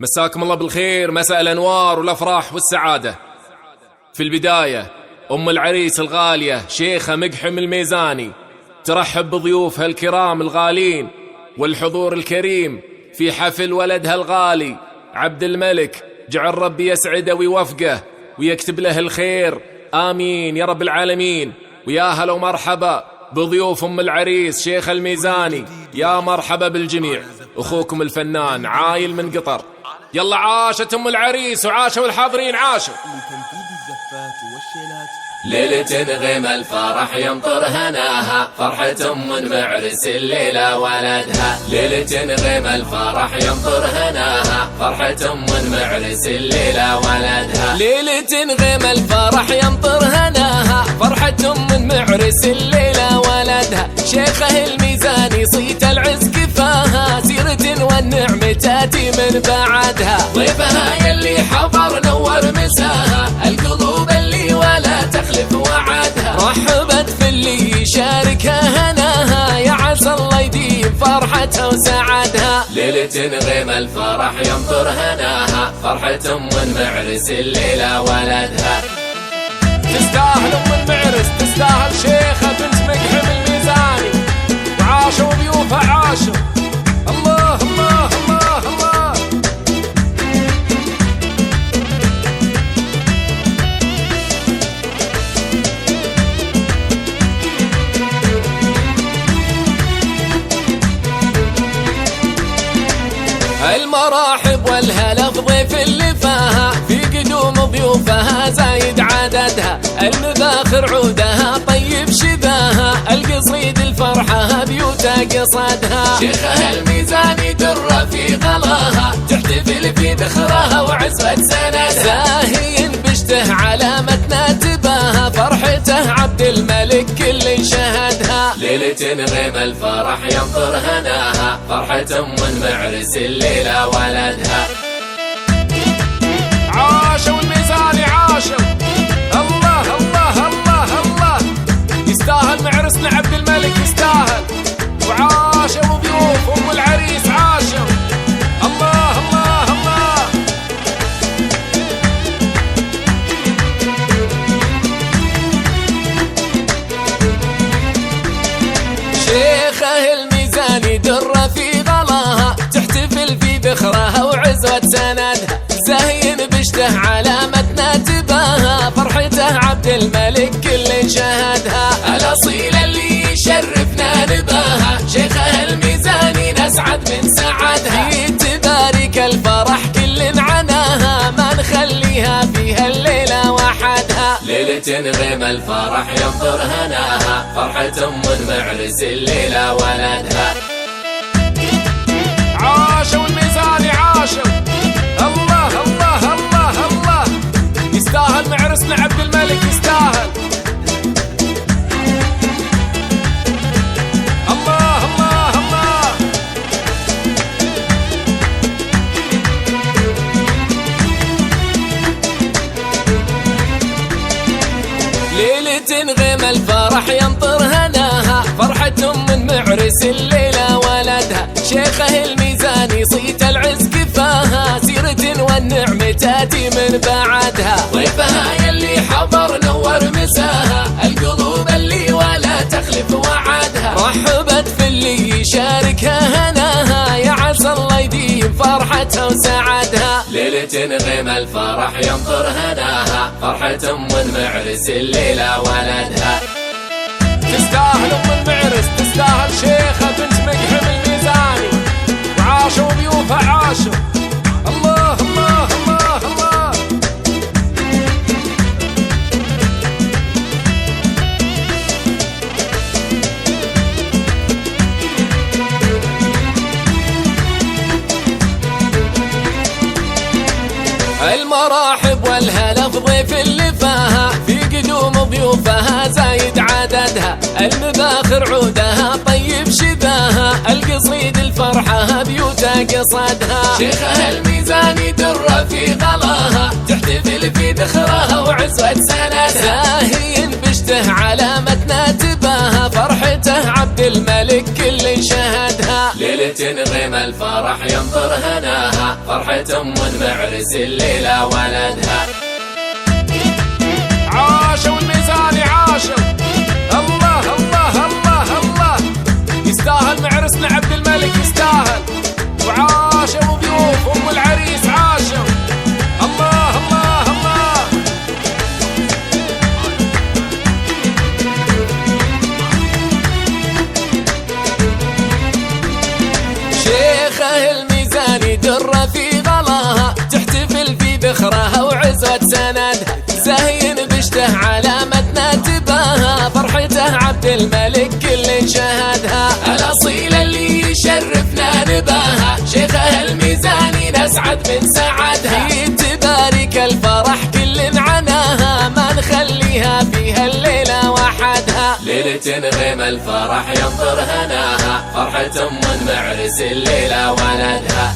مساكم الله بالخير، مساء الأنوار والأفراح والسعادة. في البداية أم العريس الغالية شيخة مقحم الميزاني ترحب بضيوفها الكرام الغالين والحضور الكريم في حفل ولدها الغالي عبد الملك. جعل ربي يسعده ويوفقه ويكتب له الخير، آمين يا رب العالمين. ويا هلا ومرحبا بضيوف أم العريس شيخ الميزاني، يا مرحبا بالجميع. أخوكم الفنان عايل من قطر. يلا عاشت أم العريس وعاشوا الحاضرين عاشوا. ليلة غيم الفرح يمطر هناها، فرحة من معرس الليلة ولدها. ليلة غيم الفرح يمطر هناها، فرحة من معرس الليلة ولدها. ليلة غيم الفرح يمطر هناها، فرحة من معرس الليلة ولدها. شيخه الميزاني صيت العز كفاها، سيرة والنعم تاتي من بعدها. ضيفها يلي حضر نور مساها، القلوب اللي ولا تخلف وعدها. رحبت في اللي يشاركها هناها، يا عسى الله يديم فرحتها وسعدها. ليلة غيم الفرح يمطر هناها، فرحة من معرس الليلة ولدها. تستاهل أم المعرس، تستاهل شيخة بنت مقحم الميزاني، وعاشوا ضيوفها عاشوا. الله الله الله الله. المراحب والهلا في ضيف اللي فاها، في قدوم ضيوفها زايد عددها. المذاخر عودها طيب شذاها، القصيد الفرحة بيوتا قصدها. شيخها الميزاني در في غلاها، تحتفل في ذخرها وعزوة سندها. زاهي بشته علامتنا تباها، فرحته عبد الملك كل شهدها. ليلة غيم الفرح يمطر هناها، فرحة من معرس الليلة ولدها. عاشوا الميزاني عاشوا. الله الله الله الله. يستاهل معرسنا عبد الملك يستاهل، وعاشوا ضيوف أم العريس عاشوا. الله الله الله. شيخه الميزاني در في غلاها، تحتفل في ذخرها وعزوة سندها. زين بشته علامتنا تباها، فرحته عبد الملك كل شهدها. الأصيل اللي يشرفنا نباها، شيخه الميزاني نسعد من سعدها. في تبارك الفرح كل عناها، ما نخليها فيها الليلة وحدها. ليلة غيم الفرح يمطر هناها، فرحة من معرس الليلة ولدها. عاشوا الميزاني عاشوا. الله الله الله الله. يستاهل معرسنا عبد الملك يستاهل. الله الله الله. ليلة غيم الفرح يمطر هناها، فرحة من معرس الليلة ولدها. شيخه الميزاني صيت العز كفاها، سيرة والنعم تاتي من بعدها. ضيفها يلي حضر نور مساها، القلوب اللي ولا تخلف وعدها. رحبت في اللي يشاركها هناها، يا عسى الله يديم فرحتها وسعدها. ليلة غيم الفرح يمطر هناها، فرحة من معرس الليلة ولدها. تستاهل أم المعرس، تستاهل شيخة بنت مقحم الميزاني، وعاشوا ضيوفها عاشوا. الله الله الله الله. المراحب والهلا في ضيف اللي فاها، في قدوم ضيوفها زايد عددها. المذاخر عودها طيب شذاها، القصيد الفرحة بيوتا قصدها. شيخها الميزاني در في غلاها، تحتفل في ذخرها وعزوة سندها. زاهي بشته علامتنا تباها، فرحته عبد الملك كل شهدها. سناها. ليلة غيم الفرح ينطر هناها، فرحة معرس الليلة ولدها. عاشوا الميزاني عاشوا، الله الله الله الله، يستاهل معرسنا عبد الملك يستاهل، وعاشوا ضيوف ام العريس عاشوا، الله الله الله. شيخه الميزاني در في غلاها، تحتفل في ذخرها وعزوة سندها، زين بشته علامتنا تباها، فرحته عبد الملك كل شهدها. الأصيل اللي يشرفنا نباها، شيخه الميزاني نسعد من سعدها. تبارك الفرح كل عناها، ما نخليها فيها الليلة وحدها. ليلة غيم الفرح ينطر هناها، فرحة معرس الليلة ولدها.